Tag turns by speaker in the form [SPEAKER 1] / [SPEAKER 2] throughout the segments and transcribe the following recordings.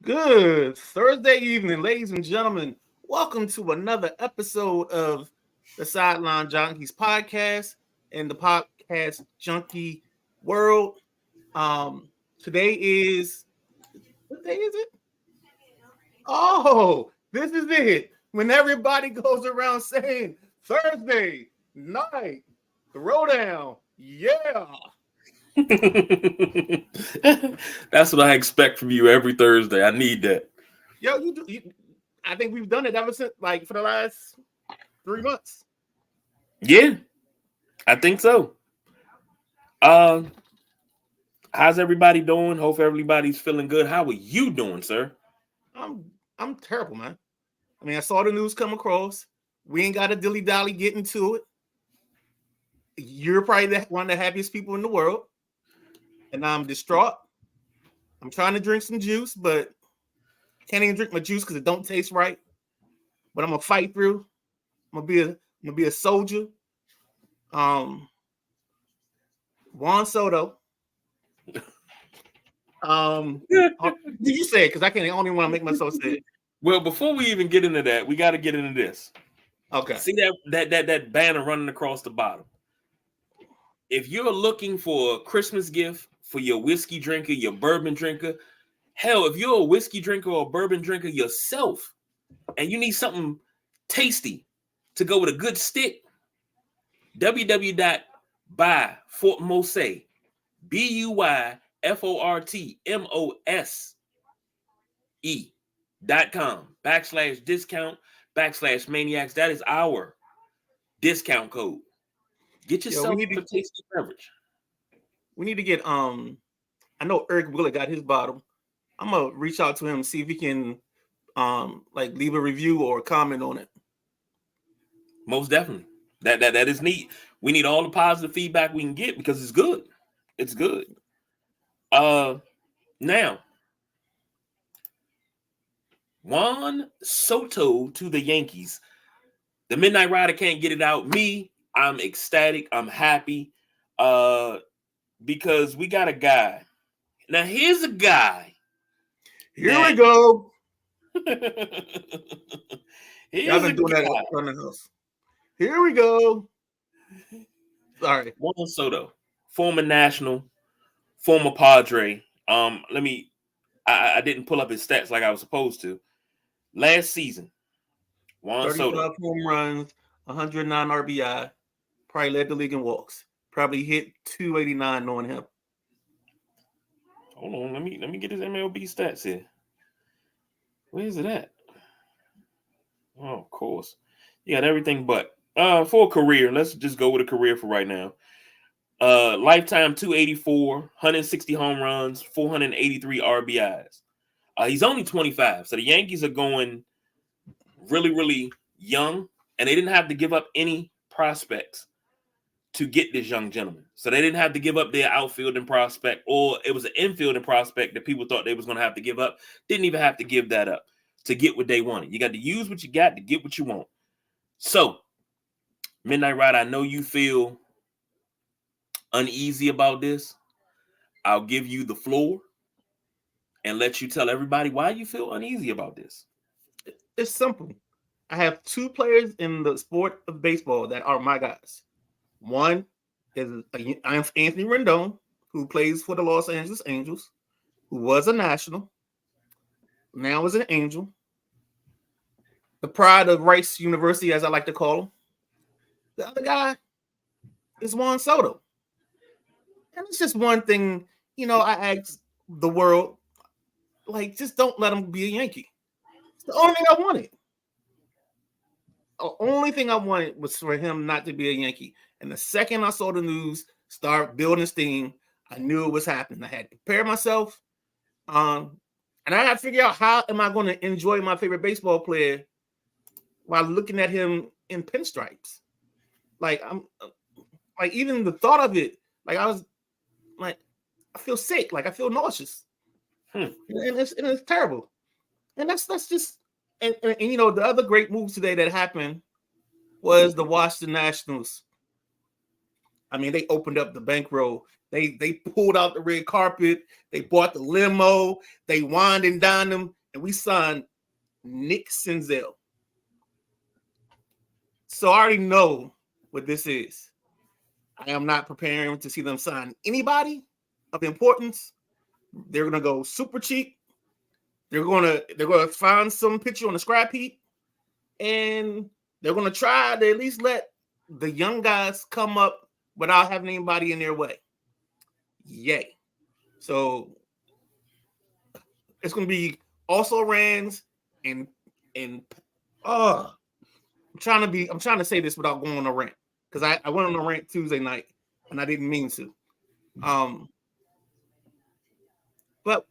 [SPEAKER 1] Good Thursday evening, ladies and gentlemen. Welcome to another episode of the Sideline Junkies podcast in the podcast junkie world. Today is what day is it? Oh, this is it. When everybody goes around saying Thursday night throwdown. Yeah.
[SPEAKER 2] That's what I expect from you every Thursday. I need that.
[SPEAKER 1] Yo, I think we've done it ever since for the last 3 months.
[SPEAKER 2] Yeah, I think so. How's everybody doing? Hope everybody's feeling good. How are you doing, sir?
[SPEAKER 1] I'm terrible, man. I mean, I saw the news come across. We ain't got a dilly-dally get into it. You're probably one of the happiest people in the world. And I'm distraught. I'm trying to drink some juice, but I can't even drink my juice because it don't taste right. But I'm gonna fight through. I'm gonna be a soldier. Juan Soto. Did you say it? Because I only want to make myself say it.
[SPEAKER 2] Well, before we even get into that, we got to get into this.
[SPEAKER 1] Okay.
[SPEAKER 2] See that banner running across the bottom. If you're looking for a Christmas gift for your whiskey drinker, your bourbon drinker, hell, if you're a whiskey drinker or a bourbon drinker yourself, and you need something tasty to go with a good stick, www.buyfortmose, BUYFORTMOSE.com/discount/maniacs. That is our discount code. Get yourself a tasty beverage.
[SPEAKER 1] We need to get I know Eric Willer got his bottle. I'm gonna reach out to him and see if he can leave a review or a comment on it.
[SPEAKER 2] Most definitely. That is neat. We need all the positive feedback we can get because it's good. It's good. Now Juan Soto to the Yankees. The Midnight Rider can't get it out. Me, I'm ecstatic. I'm happy. Because we got a guy. Now here's a guy.
[SPEAKER 1] Here we go.
[SPEAKER 2] Y'all been doing that
[SPEAKER 1] at the house. Here we go. Sorry.
[SPEAKER 2] Juan Soto, former National, former Padre. I didn't pull up his stats like I was supposed to. Last season, Juan Soto,
[SPEAKER 1] home runs, 109 RBI, probably led the league in walks. Probably hit 289 on him.
[SPEAKER 2] Hold on, let me get his MLB stats here. Where is it at? Oh, of course. You got everything but. For a career, let's just go with a career for right now. Lifetime 284, 160 home runs, 483 RBIs. He's only 25, so the Yankees are going really, really young, and they didn't have to give up any prospects to get this young gentleman. So they didn't have to give up their outfielding prospect, or it was an infielding prospect that people thought they was going to have to give up. Didn't even have to give that up to get what they wanted. You got to use what you got to get what you want. So, Midnight Rider, I know you feel uneasy about this. I'll give you the floor and let you tell everybody why you feel uneasy about this.
[SPEAKER 1] It's simple. I have two players in the sport of baseball that are my guys. One is Anthony Rendon, who plays for the Los Angeles Angels, who was a National, now is an Angel. The pride of Rice University, as I like to call him. The other guy is Juan Soto. And it's just one thing, I asked the world, just don't let him be a Yankee. It's the only thing I wanted. The only thing I wanted was for him not to be a Yankee. And the second I saw the news start building steam, I knew it was happening. I had to prepare myself. And I had to figure out how am I going to enjoy my favorite baseball player while looking at him in pinstripes. Even the thought of it, I feel sick. I feel nauseous. And it's terrible. And that's just and the other great move today that happened was the Washington Nationals I mean, they opened up the bankroll. They pulled out the red carpet. They bought the limo. They wined and dined them, and we signed Nick Senzel. So I already know what this is. I am not preparing to see them sign anybody of importance. They're gonna go super cheap. They're gonna find some picture on the scrap heap, and they're gonna try to at least let the young guys come up without having anybody in their way. Yay! So it's gonna be also Rans and I'm trying to say this without going on a rant because I went on a rant Tuesday night and I didn't mean to. But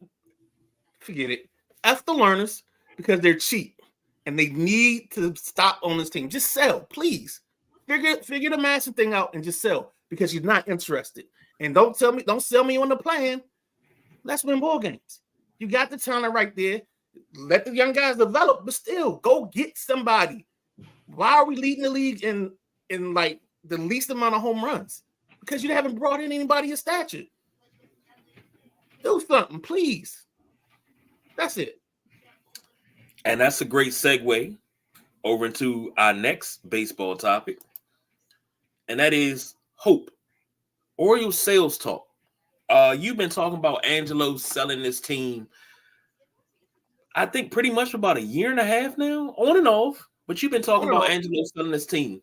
[SPEAKER 1] forget it. F the learners because they're cheap and they need to stop on this team. Just sell, please. Figure the massive thing out and just sell because you're not interested. And don't sell me on the plan. Let's win ball games. You got the talent right there. Let the young guys develop, but still go get somebody. Why are we leading the league in like the least amount of home runs? Because you haven't brought in anybody of stature. Do something, please. That's it.
[SPEAKER 2] And that's a great segue over into our next baseball topic. And that is hope. Orioles sales talk. You've been talking about Angelo selling this team, I think pretty much for about a year and a half now, on and off. But you've been talking about Angelo selling this team.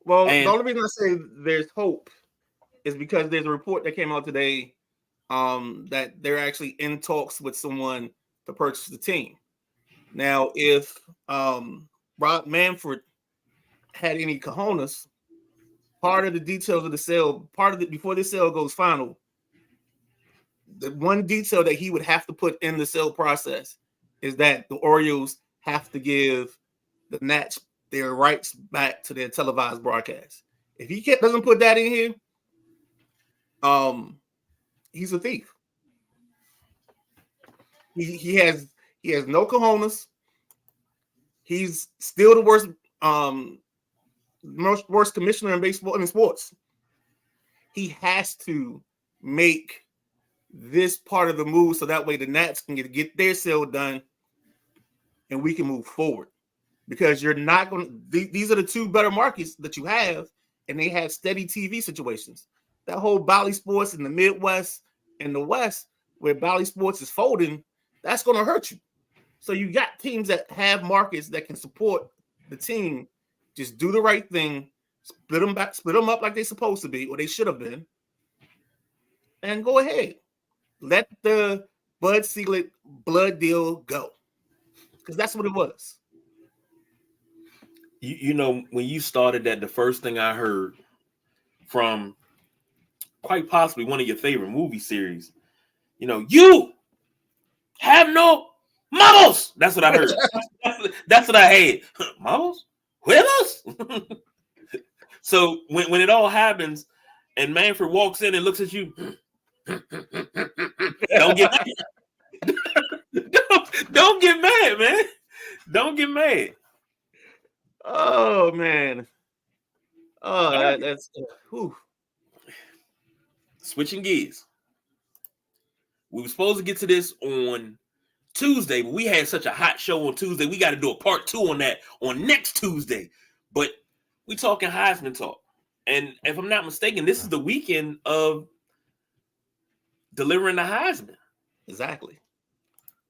[SPEAKER 1] Well, the only reason I say there's hope is because there's a report that came out today that they're actually in talks with someone to purchase the team. Now, if Rob Manfred had any cojones, part of the details of the sale, before the sale goes final, the one detail that he would have to put in the sale process is that the Orioles have to give the Nats their rights back to their televised broadcast. If he doesn't put that in here, he's a thief. He has no cojones. He's still the worst commissioner in baseball in sports. He has to make this part of the move so that way the Nats can get their sale done and we can move forward. Because you're not going to, these are the two better markets that you have, and they have steady TV situations. That whole Bally Sports in the Midwest and the West, where Bally Sports is folding, that's going to hurt you. So you got teams that have markets that can support the team. Just do the right thing, split them up like they're supposed to be, or they should have been, and go ahead. Let the Bud Selig blood deal go, because that's what it was.
[SPEAKER 2] You know, when you started that, the first thing I heard from quite possibly one of your favorite movie series, you have no marbles. That's what I heard. That's what I had. Marbles? Huevos? So when it all happens and Manfred walks in and looks at you, don't get mad. Don't get mad, man. Don't get mad.
[SPEAKER 1] Oh man. Oh, that's whew.
[SPEAKER 2] Switching gears. We were supposed to get to this on Tuesday, but we had such a hot show on Tuesday. We got to do a part 2 on that on next Tuesday. But we talking Heisman talk. And if I'm not mistaken, this is the weekend of delivering the Heisman.
[SPEAKER 1] Exactly.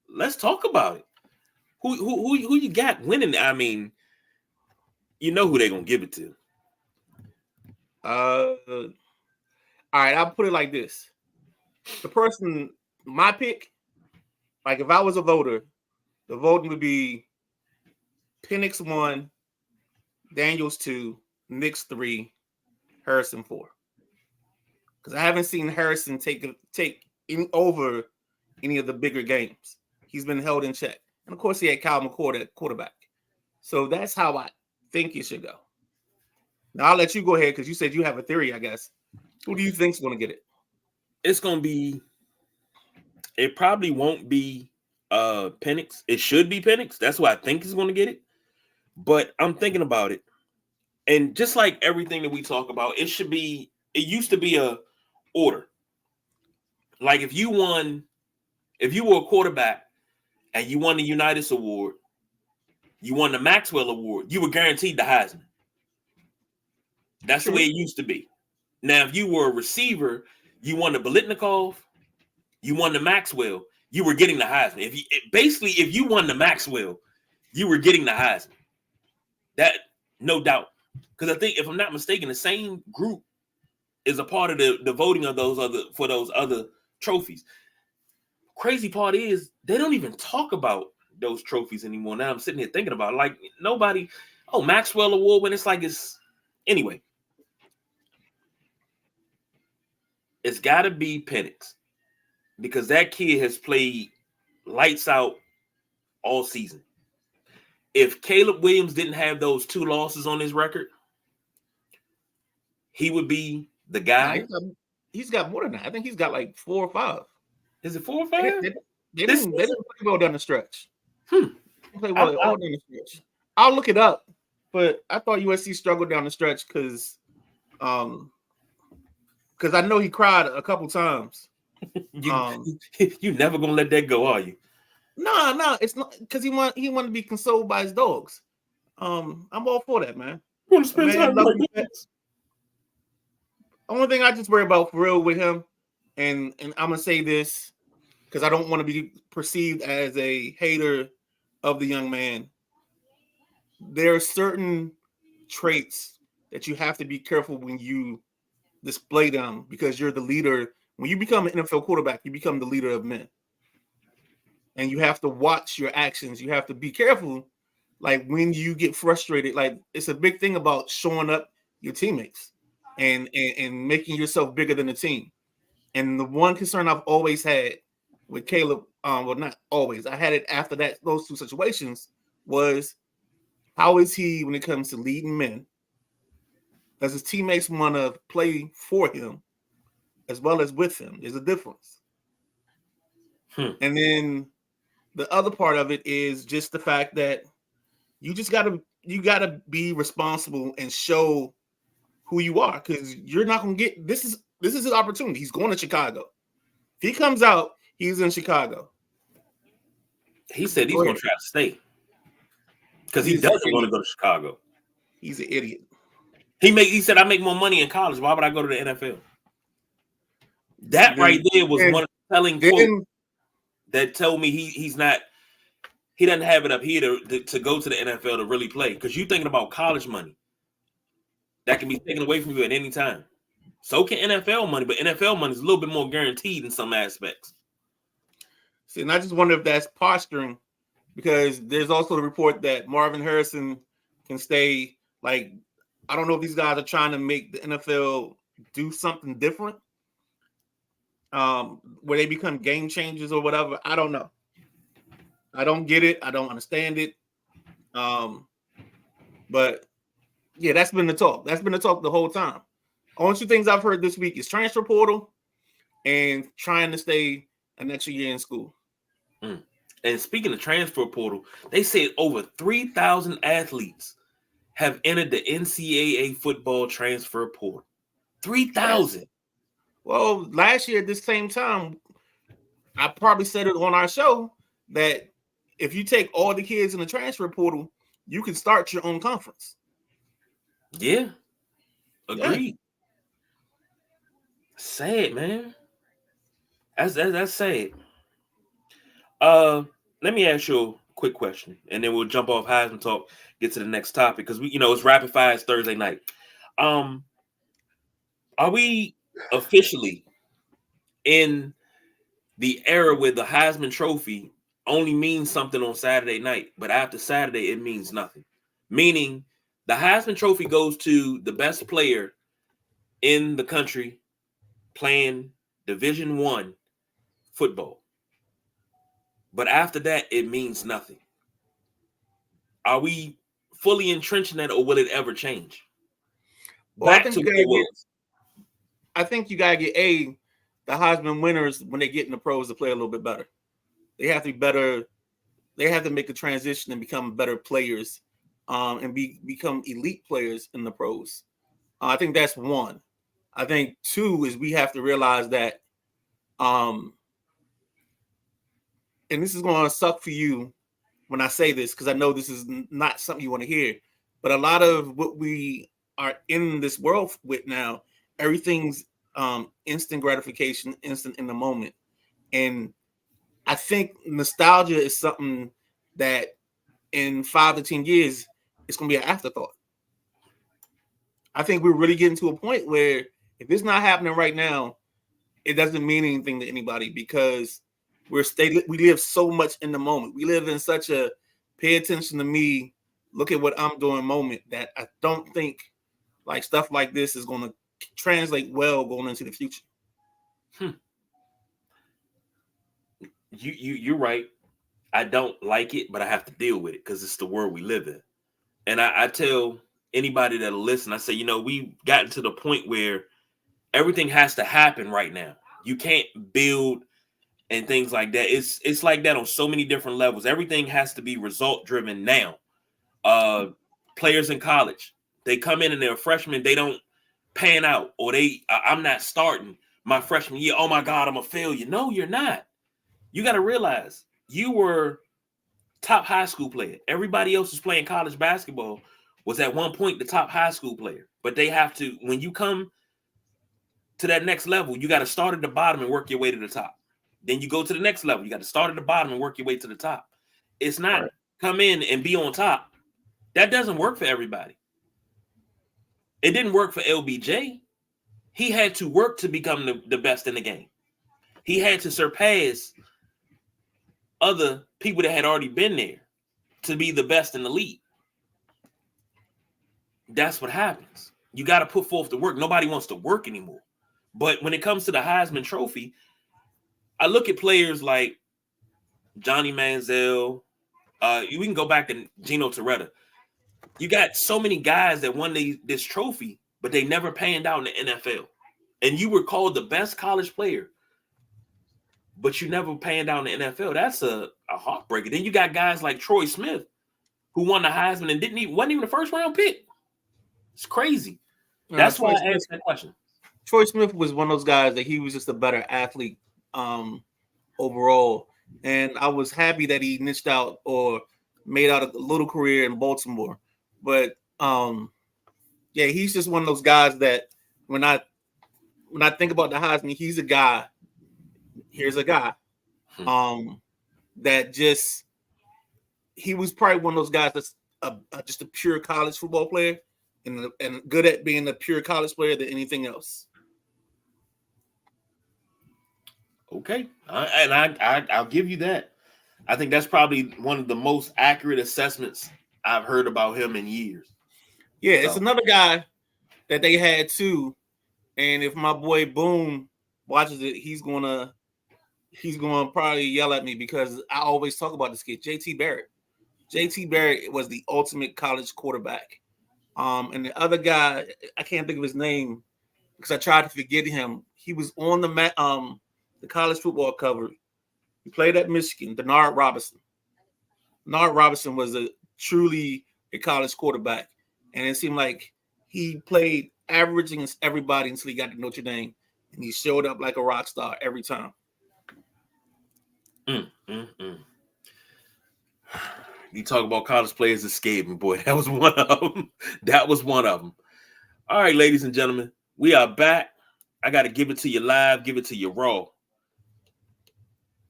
[SPEAKER 2] Let's talk about it. Who you got winning? I mean, you know who they're gonna give it to.
[SPEAKER 1] All right, I'll put it like this. The person, my pick, like if I was a voter, the voting would be Penix 1, Daniels 2, Knicks 3, Harrison 4. Because I haven't seen Harrison take over any of the bigger games. He's been held in check. And of course, he had Kyle McCord at quarterback. So that's how I think it should go. Now, I'll let you go ahead because you said you have a theory, I guess. Who do you think's going to get it?
[SPEAKER 2] It's going to be – it probably won't be Penix. It should be Penix. That's why I think he's going to get it. But I'm thinking about it. And just like everything that we talk about, it should be it used to be a order. Like if you were a quarterback and you won the Unitas Award, you won the Maxwell Award, you were guaranteed the Heisman. That's the way it used to be. Now, if you were a receiver, you won the Bolitnikov, you won the Maxwell, you were getting the Heisman. If you won the Maxwell, you were getting the Heisman. That, no doubt. Because I think, if I'm not mistaken, the same group is a part of the voting of those other trophies. Crazy part is they don't even talk about those trophies anymore. Now I'm sitting here thinking about it. Like nobody, Maxwell Award, when it's anyway. It's got to be Penix because that kid has played lights out all season. If Caleb Williams didn't have those 2 losses on his record, he would be the guy.
[SPEAKER 1] He's got more than that. I think he's got like 4 or 5.
[SPEAKER 2] Is it 4 or 5?
[SPEAKER 1] They didn't play well down the stretch.
[SPEAKER 2] They
[SPEAKER 1] play well all down the stretch. I'll look it up, but I thought USC struggled down the stretch because I know he cried a couple times.
[SPEAKER 2] You never gonna let that go, are you?
[SPEAKER 1] No, it's not because he wanted to be consoled by his dogs. I'm all for that, man.
[SPEAKER 2] Want to spend time with my dogs.
[SPEAKER 1] Only thing I just worry about for real with him, and I'm gonna say this because I don't want to be perceived as a hater of the young man. There are certain traits that you have to be careful when you display them because you're the leader. When you become an NFL quarterback, you become the leader of men. And you have to watch your actions. You have to be careful. Like when you get frustrated, like it's a big thing about showing up your teammates and making yourself bigger than the team. And the one concern I've always had with Caleb, well, not always, I had it after those 2 situations was how is he when it comes to leading men? Does his teammates want to play for him as well as with him? There's a difference. And then the other part of it is just the fact that you gotta be responsible and show who you are because you're not gonna get this is his opportunity. He's going to Chicago. If he comes out, he's in Chicago.
[SPEAKER 2] He said he's gonna try to stay because he doesn't want to go to Chicago.
[SPEAKER 1] He's an idiot.
[SPEAKER 2] He said I make more money in college. Why would I go to the NFL? That right there was one of the telling quotes that told me he doesn't have it up here to go to the NFL to really play. Because you're thinking about college money that can be taken away from you at any time. So can NFL money, but NFL money is a little bit more guaranteed in some aspects.
[SPEAKER 1] See, and I just wonder if that's posturing because there's also the report that Marvin Harrison can stay. Like, I don't know if these guys are trying to make the NFL do something different. Where they become game changers or whatever. I don't know. I don't get it. I don't understand it. But yeah, that's been the talk. That's been the talk the whole time. Only 2 things I've heard this week is transfer portal and trying to stay an extra year in school.
[SPEAKER 2] And speaking of transfer portal, they said over 3,000 athletes have entered the NCAA football transfer portal. 3,000.
[SPEAKER 1] Well, last year at this same time, I probably said it on our show that if you take all the kids in the transfer portal, you can start your own conference.
[SPEAKER 2] Yeah. Agreed. Yeah. Sad, man. That's sad. Let me ask you a quick question, and then we'll jump off Heisman talk, get to the next topic, because it's rapid fire. It's Thursday night. Are we officially in the era where the Heisman Trophy only means something on Saturday night, but after Saturday it means nothing? Meaning the Heisman Trophy goes to the best player in the country playing Division I football. But after that, it means nothing. Are we fully entrenched in that, or will it ever change?
[SPEAKER 1] Well, I think you gotta get the Heisman winners when they get in the pros to play a little bit better. They have to be better. They have to make the transition and become better players, and become elite players in the pros. I think that's one. I think two is we have to realize that, and this is going to suck for you when I say this, because I know this is not something you want to hear, but a lot of what we are in this world with now, everything's instant gratification, instant in the moment. And I think nostalgia is something that in 5 to 10 years, it's going to be an afterthought. I think we're really getting to a point where if it's not happening right now, it doesn't mean anything to anybody, because we live so much in the moment. We live in such a pay attention to me, look at what I'm doing moment, that I don't think like stuff like this is going to translate well going into the future.
[SPEAKER 2] You're right. I don't like it, but I have to deal with it because it's the world we live in. And I tell anybody that'll listen, I say, we've gotten to the point where everything has to happen right now. You can't build and things like that. It's like that on so many different levels. Everything has to be result driven now. Players in college, they come in and they're a freshman, they don't pan out, or I'm not starting my freshman year. Oh my God, I'm a failure. No, you're not. You got to realize you were top high school player. Everybody else is playing college basketball was at one point the top high school player. But they have to, when you come to that next level, you got to start at the bottom and work your way to the top. Then you go to the next level. You got to start at the bottom and work your way to the top. It's not come in and be on top. That doesn't work for everybody. It didn't work for LBJ. He had to work to become the best in the game. He had to surpass other people that had already been there to be the best in the league. That's what happens. You got to put forth the work. Nobody wants to work anymore. But when it comes to the Heisman Trophy, I look at players like Johnny Manziel. We can go back to Gino Torretta. You got so many guys that won this trophy, but they never panned out in the NFL. And you were called the best college player, but you never panned out in the NFL. That's a heartbreaker. Then you got guys like Troy Smith, who won the Heisman and wasn't even the first round pick. It's crazy. That's why I asked that question.
[SPEAKER 1] Troy Smith was one of those guys that he was just a better athlete overall. And I was happy that he niched out or made out a little career in Baltimore. But yeah, he's just one of those guys that when I think about the Heisman, he's a guy. Here's a guy that just he was probably one of those guys that's just a pure college football player and good at being a pure college player than anything else.
[SPEAKER 2] Okay, and I'll give you that. I think that's probably one of the most accurate assessments I've heard about him in years.
[SPEAKER 1] Yeah, it's another guy that they had too. And if my boy Boom watches it, he's gonna probably yell at me because I always talk about this kid, JT Barrett. JT Barrett was the ultimate college quarterback. And the other guy, I can't think of his name because I tried to forget him. He was on the college football cover. He played at Michigan, Denard Robinson. Denard Robinson was truly a college quarterback. And it seemed like he played average against everybody until he got to Notre Dame. And he showed up like a rock star every time.
[SPEAKER 2] You talk about college players escaping, boy. That was one of them. That was one of them. All right, ladies and gentlemen, we are back. I got to give it to you live, give it to you raw.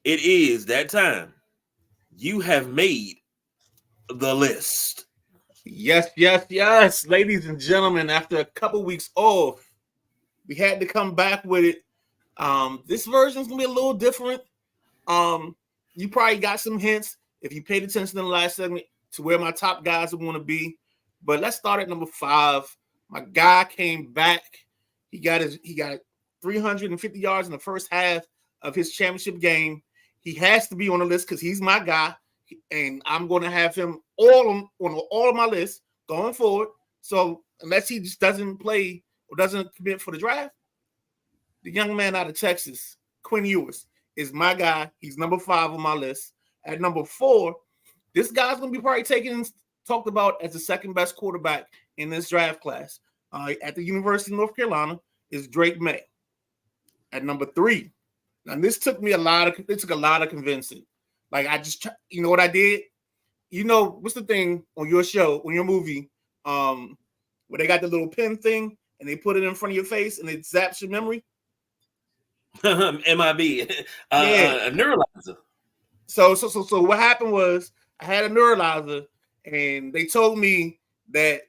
[SPEAKER 2] It is that time. You have made the list.
[SPEAKER 1] Yes, yes, yes. Ladies and gentlemen, after a couple weeks off, we had to come back with it. This version is going to be a little different. You probably got some hints if you paid attention in the last segment to where my top guys are going to be. But let's start at number 5. My guy came back. He got 350 yards in the first half of his championship game. He has to be on the list because he's my guy, and I'm going to have him on all of my lists going forward. So unless he just doesn't play or doesn't commit for the draft, the young man out of Texas, Quinn Ewers, is my guy. He's number 5 on my list. At number 4, this guy's going to be probably talked about as the second best quarterback in this draft class. At the University of North Carolina is Drake May. At number 3, now this took a lot of convincing. Like you know what I did? You know what's the thing on your show, on your movie, where they got the little pen thing and they put it in front of your face and it zaps your memory?
[SPEAKER 2] MIB,
[SPEAKER 1] Yeah.
[SPEAKER 2] a neuralizer.
[SPEAKER 1] So what happened was I had a neuralizer and they told me that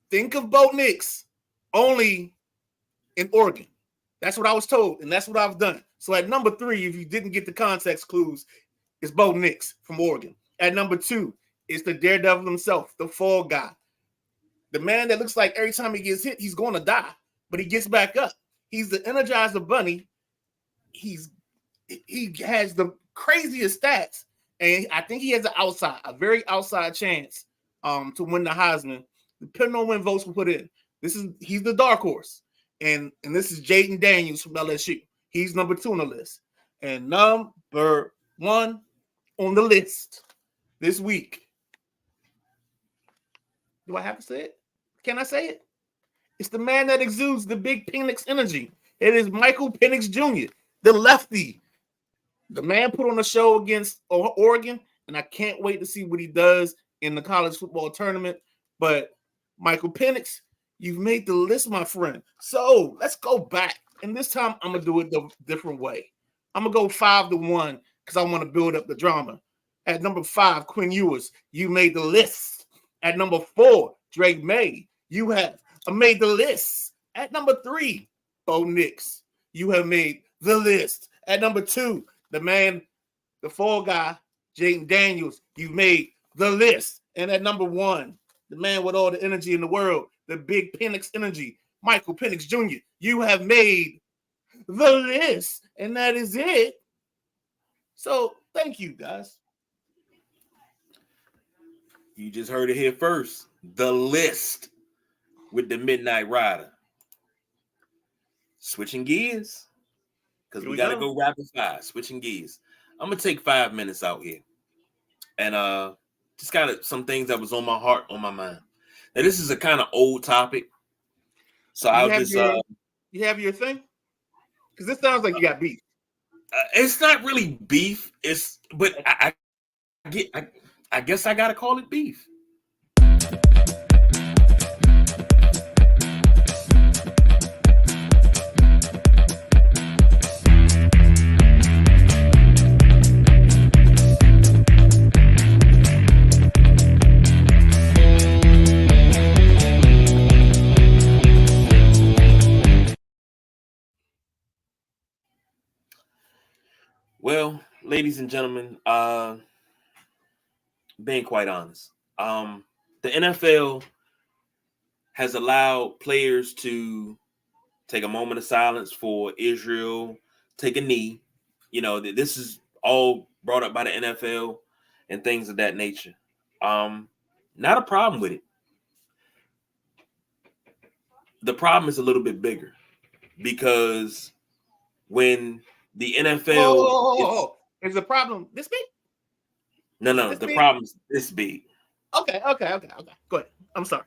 [SPEAKER 1] think of Bo Nix only in Oregon. That's what I was told, and that's what I've done. So at number 3, if you didn't get the context clues, it's Bo Nix from Oregon. At number 2, it's the daredevil himself, the fall guy. The man that looks like every time he gets hit, he's going to die, but he gets back up. He's the Energizer Bunny. He has the craziest stats, and I think he has a very outside chance to win the Heisman, depending on when votes were put in. He's the dark horse. And this is Jaden Daniels from LSU. He's number 2 on the list. And number 1 on the list this week. Do I have to say it? Can I say it? It's the man that exudes the big Penix energy. It is Michael Penix Jr., the lefty. The man put on a show against Oregon, and I can't wait to see what he does in the college football tournament. But Michael Penix, you've made the list, my friend. So let's go back. And this time I'm going to do it the different way. I'm going to go 5-1 because I want to build up the drama. At number 5, Quinn Ewers, you made the list. At number 4, Drake May, you have made the list. At number 3, Bo Nix, you have made the list. At number 2, the fall guy, Jaden Daniels, you've made the list. And at number 1, the man with all the energy in the world, the big Penix energy, Michael Penix Jr., you have made the list. And that is it. So thank you, guys.
[SPEAKER 2] You just heard it here first. The list with the Midnight Rider. Switching gears. Because we got to go rapid fire. Switching gears. I'm going to take 5 minutes out here. And just got some things that was on my heart, on my mind. Now, this is a kind of old topic. So
[SPEAKER 1] you have your thing? Because this sounds like you got beef.
[SPEAKER 2] It's not really beef. But I guess I got to call it beef. Well, ladies and gentlemen, being quite honest, the NFL has allowed players to take a moment of silence for Israel, take a knee. You know, this is all brought up by the NFL and things of that nature. Not a problem with it. The problem is a little bit bigger because when the NFL
[SPEAKER 1] is the problem this big?
[SPEAKER 2] No, the problem's this big.
[SPEAKER 1] Okay. Go ahead. I'm sorry.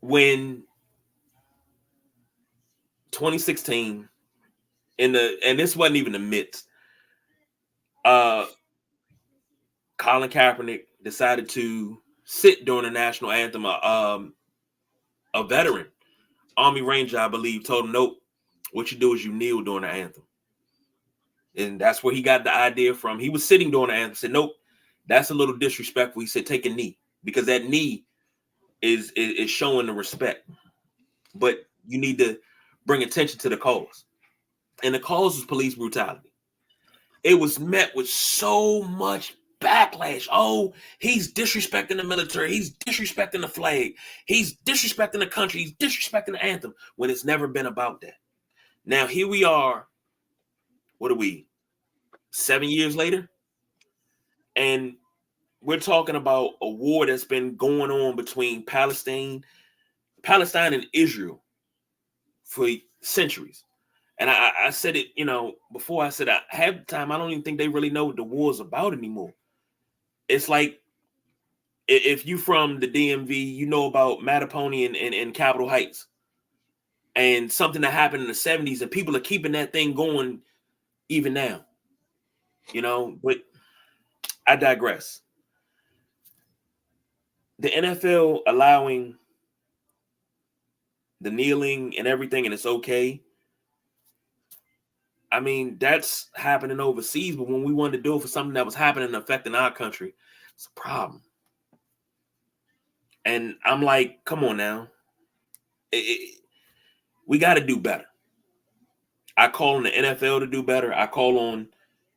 [SPEAKER 2] When 2016 and this wasn't even the midst, Colin Kaepernick decided to sit during the national anthem. A veteran, Army Ranger, I believe, told him, nope, what you do is you kneel during the anthem. And that's where he got the idea from. He was sitting during the anthem, said, nope, that's a little disrespectful. He said, take a knee, because that knee is showing the respect. But you need to bring attention to the cause. And the cause was police brutality. It was met with so much backlash. Oh, he's disrespecting the military. He's disrespecting the flag. He's disrespecting the country. He's disrespecting the anthem, when it's never been about that. Now, here we are. What are we? 7 years later? And we're talking about a war that's been going on between Palestine and Israel for centuries. And I said it, before. I said, half the time, I don't even think they really know what the war is about anymore. It's like, if you from the DMV, you know about Mattapony and Capitol Heights. and something that happened in the 70s, and people are keeping that thing going even now. But I digress. The NFL allowing the kneeling and everything, and it's okay. I mean, that's happening overseas, but when we wanted to do it for something that was happening and affecting our country, it's a problem. And I'm like, come on now. We got to do better. I call on the NFL to do better. I call on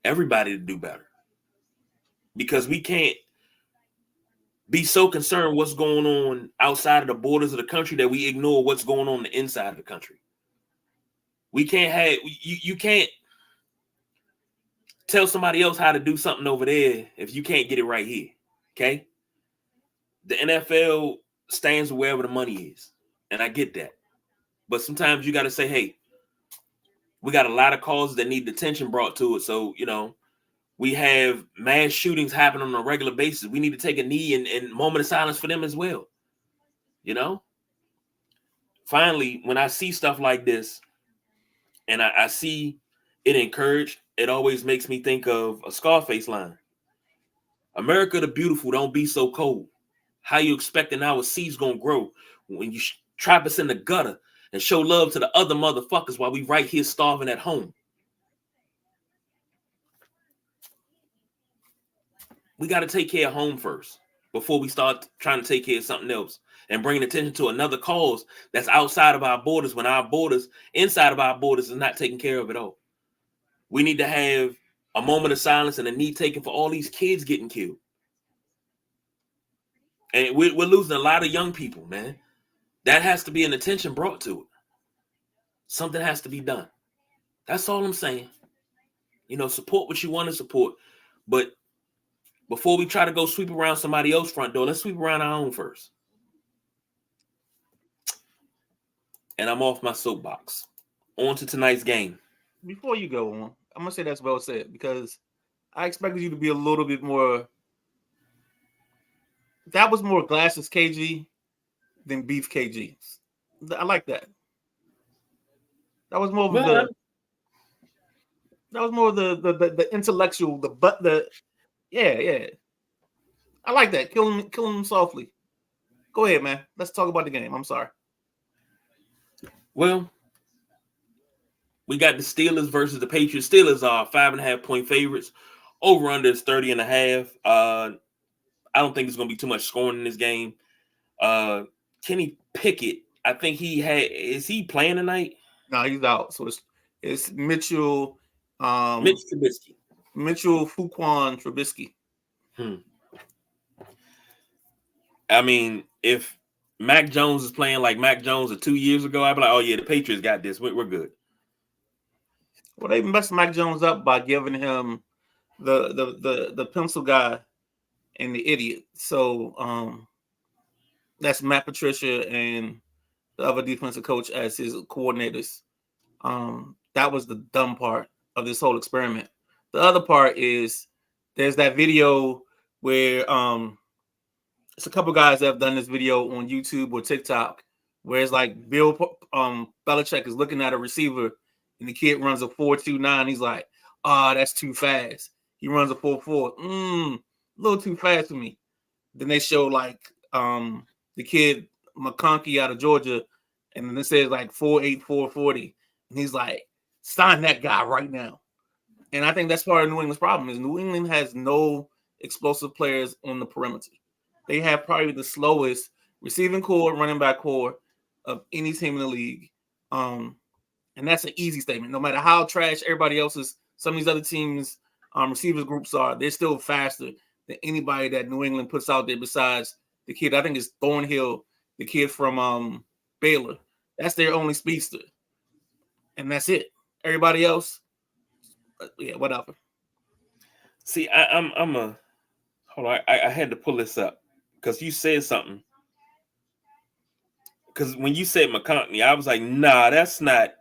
[SPEAKER 2] everybody to do better. Because we can't be so concerned what's going on outside of the borders of the country that we ignore what's going on the inside of the country. We can't have, you can't tell somebody else how to do something over there if you can't get it right here. Okay? The NFL stands wherever the money is. And I get that. But sometimes you got to say, hey, we got a lot of causes that need attention brought to it. So, we have mass shootings happen on a regular basis. We need to take a knee and moment of silence for them as well. Finally, when I see stuff like this and I see it encouraged, it always makes me think of a Scarface line. America the beautiful, don't be so cold. How you expecting our seeds gonna grow when you trap us in the gutter and show love to the other motherfuckers while we right here starving at home? We got to take care of home first before we start trying to take care of something else and bringing attention to another cause that's outside of our borders when our borders, inside of our borders, is not taken care of at all. We need to have a moment of silence and a knee taken for all these kids getting killed. And we're losing a lot of young people, man. That has to be an attention brought to it. Something has to be done. That's all I'm saying. Support what you want to support. But before we try to go sweep around somebody else's front door, let's sweep around our own first. And I'm off my soapbox. On to tonight's game.
[SPEAKER 1] Before you go on, I'm going to say that's well said, because I expected you to be a little bit more. That was more glasses KG than beef KG. I like that. That was more of the intellectual, yeah. I like that. Killing them softly. Go ahead, man. Let's talk about the game. I'm sorry.
[SPEAKER 2] Well, we got the Steelers versus the Patriots. Steelers are 5.5-point favorites. Over under is 30.5. I don't think there's going to be too much scoring in this game. Kenny Pickett, I think is he playing tonight?
[SPEAKER 1] No, he's out. So it's Mitchell.
[SPEAKER 2] Mitch Trubisky.
[SPEAKER 1] Mitchell Fuquan Trubisky.
[SPEAKER 2] I mean, if Mac Jones is playing like Mac Jones of 2 years ago, I'd be like, oh yeah, the Patriots got this. We're good.
[SPEAKER 1] Well, they messed Mac Jones up by giving him the pencil guy and the idiot. So that's Matt Patricia and the other defensive coach as his coordinators. That was the dumb part of this whole experiment. The other part is there's that video where it's a couple guys that have done this video on YouTube or TikTok where it's like Bill Belichick is looking at a receiver and the kid runs a 4.29. He's like, that's too fast. He runs a 4.4. A little too fast for me. Then they show like the kid McConkey out of Georgia, and then it says like 4.8, 4.40. And he's like, sign that guy right now. And I think that's part of New England's problem is New England has no explosive players on the perimeter. They have probably the slowest receiving core, running back core of any team in the league. And that's an easy statement. No matter how trash everybody else's, some of these other teams' receivers groups are, they're still faster than anybody that New England puts out there besides the kid. I think it's Thornhill, the kid from Baylor. That's their only speedster. And that's it. Everybody else, whatever.
[SPEAKER 2] See, hold on. I had to pull this up because you said something. Because when you said McConkey, I was like, nah, that's not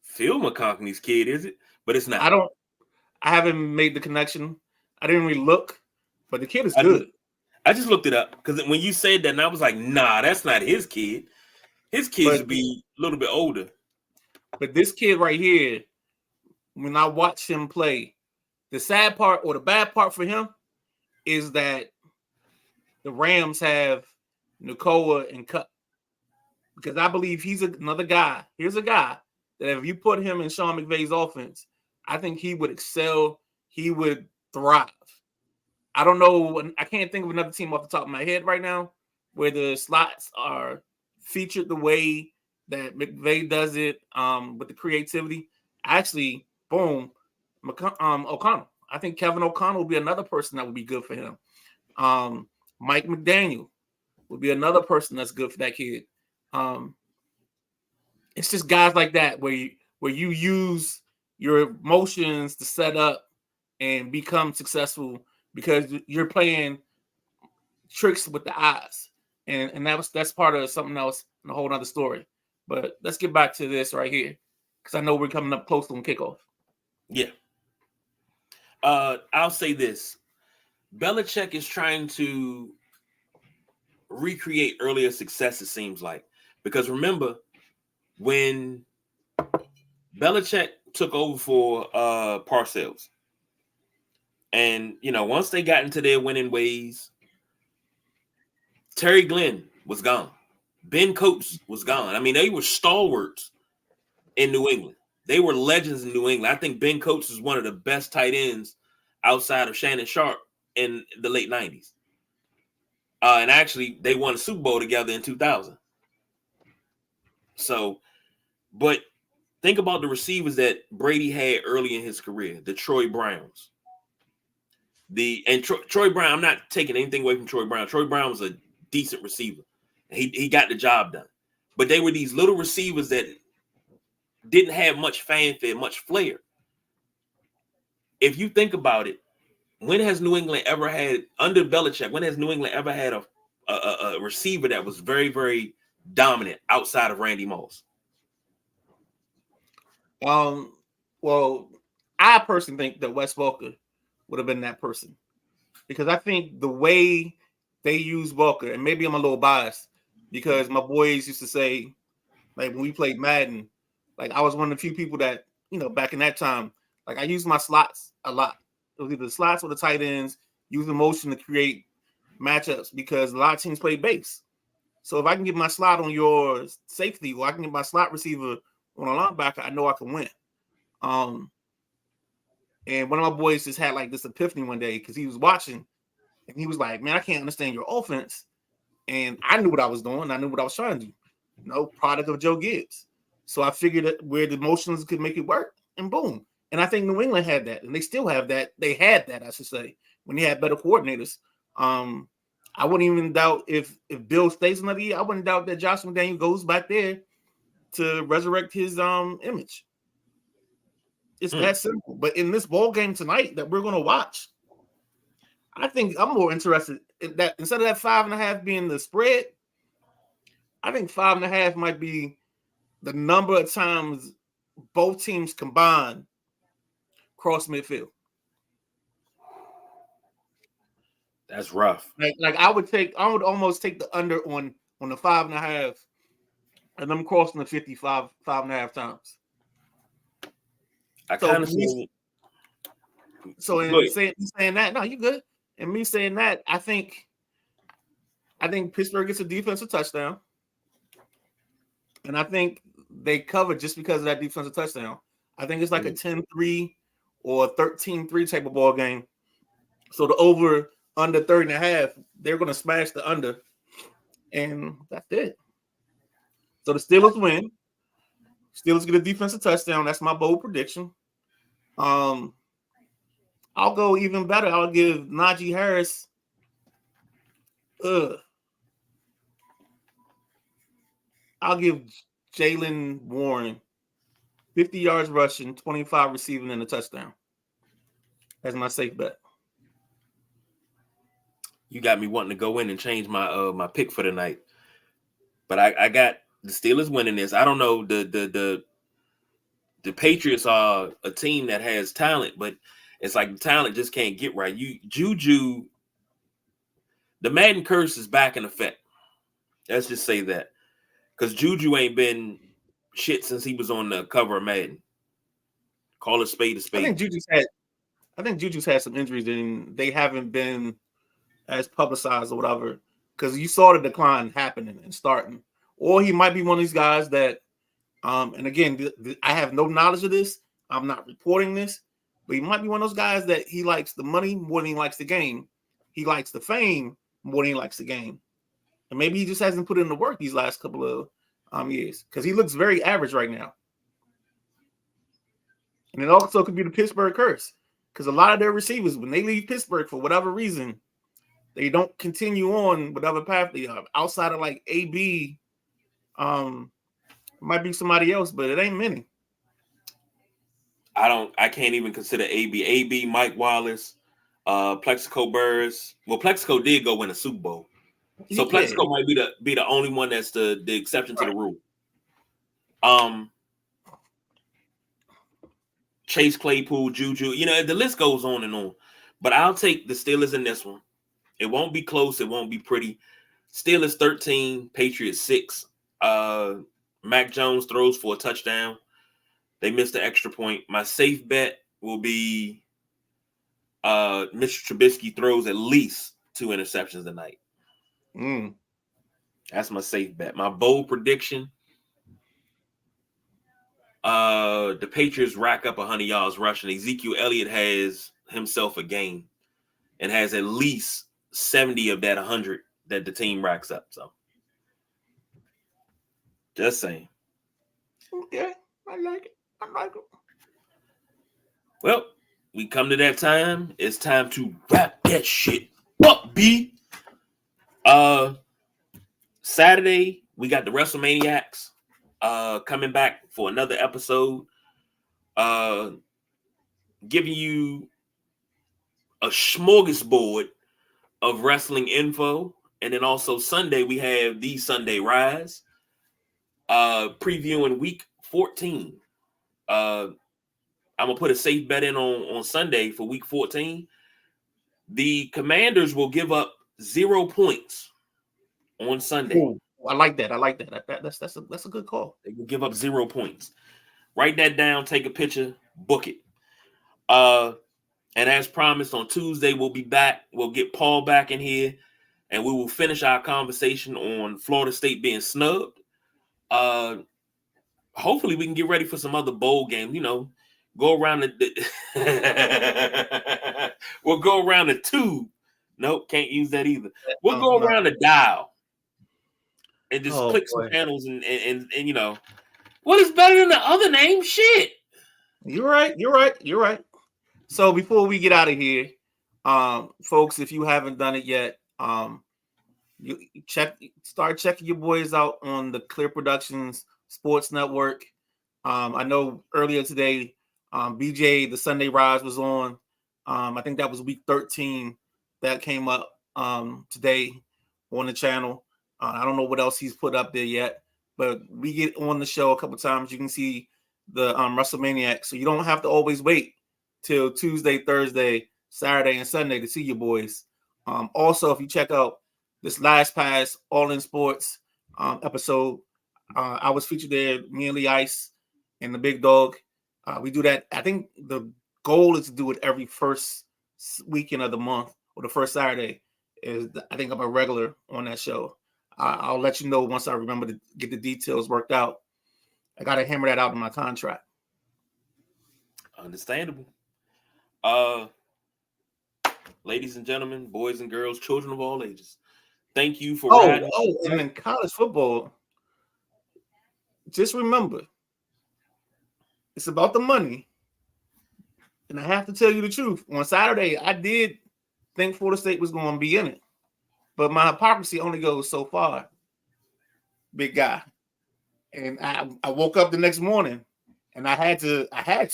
[SPEAKER 2] Phil McConkey's kid, is it? But it's not.
[SPEAKER 1] I haven't made the connection. I didn't really look, but the kid is good.
[SPEAKER 2] I just looked it up because when you said that, and I was like, nah, that's not his kid. His kids
[SPEAKER 1] But
[SPEAKER 2] would be a little bit older.
[SPEAKER 1] but this kid right here, when I watch him play, the sad part or the bad part for him is that the Rams have Nkoa and Cup. Because I believe he's another guy. Here's a guy that if you put him in Sean McVay's offense, I think he would excel. He would thrive. I don't know. I can't think of another team off the top of my head right now where the slots are featured the way that McVay does it with the creativity. Actually, boom, O'Connell. I think Kevin O'Connell will be another person that would be good for him. Mike McDaniel would be another person that's good for that kid. It's just guys like that where you use your emotions to set up and become successful because you're playing tricks with the eyes, and that's part of something else and a whole other story. But let's get back to this right here because I know we're coming up close on kickoff.
[SPEAKER 2] Yeah. I'll say this: Belichick is trying to recreate earlier success. It seems like, because remember when Belichick took over for Parcells, and once they got into their winning ways, Terry Glenn was gone. Ben Coates was gone. I mean, they were stalwarts in New England. They were legends in New England. I think Ben Coates is one of the best tight ends outside of Shannon Sharp in the late 90s. And actually, they won a Super Bowl together in 2000. So, but think about the receivers that Brady had early in his career, the Troy Browns. Troy Brown, I'm not taking anything away from Troy Brown. Troy Brown was a decent receiver. He got the job done. But they were these little receivers that didn't have much fanfare, much flair. If you think about it, when has New England ever had, under Belichick, when has New England ever had a receiver that was very, very dominant outside of Randy Moss?
[SPEAKER 1] Well, I personally think that Wes Welker would have been that person because I think the way they use Welker, and maybe I'm a little biased because my boys used to say, like when we played Madden, like I was one of the few people that, back in that time, like I used my slots a lot. It was either the slots or the tight ends, using motion to create matchups because a lot of teams play base. So if I can get my slot on your safety or I can get my slot receiver on a linebacker, I know I can win. And one of my boys just had like this epiphany one day because he was watching and he was like, man, I can't understand your offense. And I knew what I was doing. I knew what I was trying to do. Product of Joe Gibbs. So I figured that where the motions could make it work and boom. And I think New England had that and they still have that. They had that, I should say, when they had better coordinators. I wouldn't even doubt if Bill stays another year, I wouldn't doubt that Josh McDaniel goes back there to resurrect his image. It's that simple. But in this ball game tonight that we're going to watch, I think I'm more interested in that instead of that 5.5 being the spread, I think 5.5 might be the number of times both teams combined cross midfield.
[SPEAKER 2] That's rough.
[SPEAKER 1] Like I would almost take the under on the 5.5 and them crossing the 5.5 times.
[SPEAKER 2] I kind of see.
[SPEAKER 1] So in saying that, no, you good. And me saying that, I think Pittsburgh gets a defensive touchdown. And I think they cover just because of that defensive touchdown. I think it's like a 10-3 or 13-3 type of ball game. So the over under 30.5, they're going to smash the under. And that's it. So the Steelers win. Steelers get a defensive touchdown. That's my bold prediction. I'll go even better. I'll give Najee Harris. I'll give Jaylen Warren 50 yards rushing, 25 receiving, and a touchdown. That's my safe bet.
[SPEAKER 2] You got me wanting to go in and change my my pick for the night. But I got the Steelers winning this. I don't know. The Patriots are a team that has talent, but it's like the talent just can't get right. Juju, the Madden curse is back in effect. Let's just say that. Because Juju ain't been shit since he was on the cover of Madden. Call a spade a spade.
[SPEAKER 1] I think Juju's had some injuries and they haven't been as publicized or whatever. Because you saw the decline happening and starting. Or he might be one of these guys that, and again, I have no knowledge of this. I'm not reporting this, but he might be one of those guys that he likes the money more than he likes the game. He likes the fame more than he likes the game. And maybe he just hasn't put in the work these last couple of years because he looks very average right now. And it also could be the Pittsburgh curse because a lot of their receivers, when they leave Pittsburgh for whatever reason, they don't continue on whatever path they are. Outside of like AB, might be somebody else, but it ain't many.
[SPEAKER 2] I can't even consider AB, Mike Wallace, Plexico Burrs. Well, Plexico did go win a Super Bowl. So Plexico might be the only one that's the exception to the rule. Chase Claypool, Juju, the list goes on and on. But I'll take the Steelers in this one. It won't be close. It won't be pretty. Steelers 13, Patriots 6. Mac Jones throws for a touchdown. They missed the extra point. My safe bet will be Mr. Trubisky throws at least 2 interceptions tonight. That's my safe bet. My bold prediction, the Patriots rack up 100 yards rushing. Ezekiel Elliott has himself a game and has at least 70 of that 100 that the team racks up. So, just saying.
[SPEAKER 1] Okay, I like it.
[SPEAKER 2] Well, we come to that time. It's time to wrap that shit up, B. Saturday, we got the WrestleManiacs coming back for another episode. Giving you a smorgasbord of wrestling info. And then also Sunday, we have the Sunday Rise. Previewing week 14. I'm going to put a safe bet in on Sunday for week 14. The Commanders will give up 0 points on Sunday.
[SPEAKER 1] Ooh, I like that. That's a good call.
[SPEAKER 2] They will give up 0 points. Write that down. Take a picture. Book it. And as promised, on Tuesday, we'll be back. We'll get Paul back in here, and we will finish our conversation on Florida State being snubbed. Hopefully, we can get ready for some other bowl games. Go around we'll go around the tube. Nope, can't use that either. We'll go around the dial and just click some panels and what is better than the other name? Shit.
[SPEAKER 1] You're right. So before we get out of here, folks, if you haven't done it yet, you start checking your boys out on the Clear Productions Sports Network. I know earlier today, BJ, the Sunday Rise was on. I think that was week 13 that came up today on the channel. I don't know what else he's put up there yet, but we get on the show a couple times. You can see the WrestleManiac, so you don't have to always wait till Tuesday, Thursday, Saturday, and Sunday to see your boys. Also, if you check out this Last Pass All In Sports episode, I was featured there, me and Lee Ice and the Big Dog. We do that. I think the goal is to do it every first weekend of the month or the first Saturday. I think I'm a regular on that show. I'll let you know once I remember to get the details worked out. I got to hammer that out in my contract.
[SPEAKER 2] Understandable. Ladies and gentlemen, boys and girls, children of all ages, thank you for riding.
[SPEAKER 1] And in college football, just remember, it's about the money. And I have to tell you the truth. On Saturday, I did think Florida State was going to be in it. But my hypocrisy only goes so far, big guy. And I woke up the next morning and I had to. I had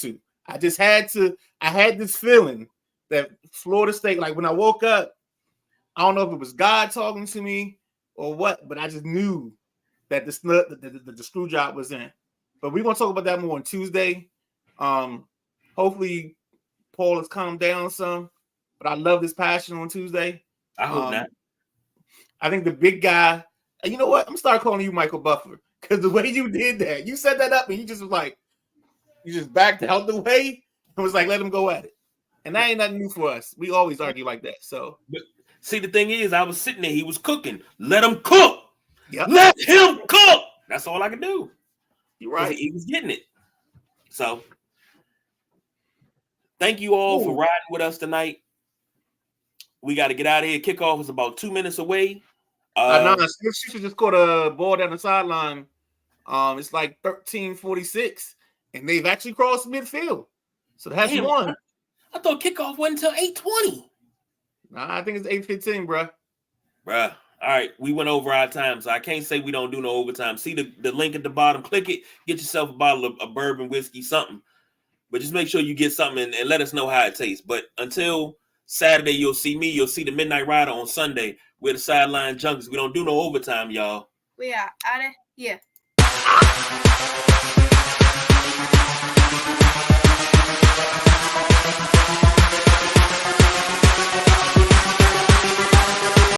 [SPEAKER 1] this feeling that Florida State, like when I woke up, I don't know if it was God talking to me or what, but I just knew that the screw job was in. But we're going to talk about that more on Tuesday. Hopefully Paul has calmed down some, but I love this passion on Tuesday.
[SPEAKER 2] I hope not.
[SPEAKER 1] I think the big guy, you know what? I'm going to start calling you Michael Buffer Because the way you did that, you set that up and you just was like, you just backed out the way and was like, let him go at it. And that ain't nothing new for us. We always argue like that. So,
[SPEAKER 2] but see, the thing is, I was sitting there. He was cooking. Let him cook.
[SPEAKER 1] yep.
[SPEAKER 2] Let him cook. That's all I can do.
[SPEAKER 1] You're right.
[SPEAKER 2] He was getting it. So, thank you all for riding with us tonight. We got to get out of here. Kickoff is about 2 minutes away.
[SPEAKER 1] No, she should just caught a ball down the sideline. It's like 13:46, and they've actually crossed midfield. So that's one.
[SPEAKER 2] I thought kickoff went until 8:20.
[SPEAKER 1] Nah, I think it's 8:15, bruh.
[SPEAKER 2] Bruh. All right, we went over our time, so I can't say we don't do no overtime. See the link at the bottom. Click it. Get yourself a bottle of bourbon, whiskey, something. But just make sure you get something and let us know how it tastes. But until Saturday, you'll see me. You'll see the Midnight Rider on Sunday. We're the Sideline Junkies. We don't do no overtime, y'all.
[SPEAKER 3] We are out of here.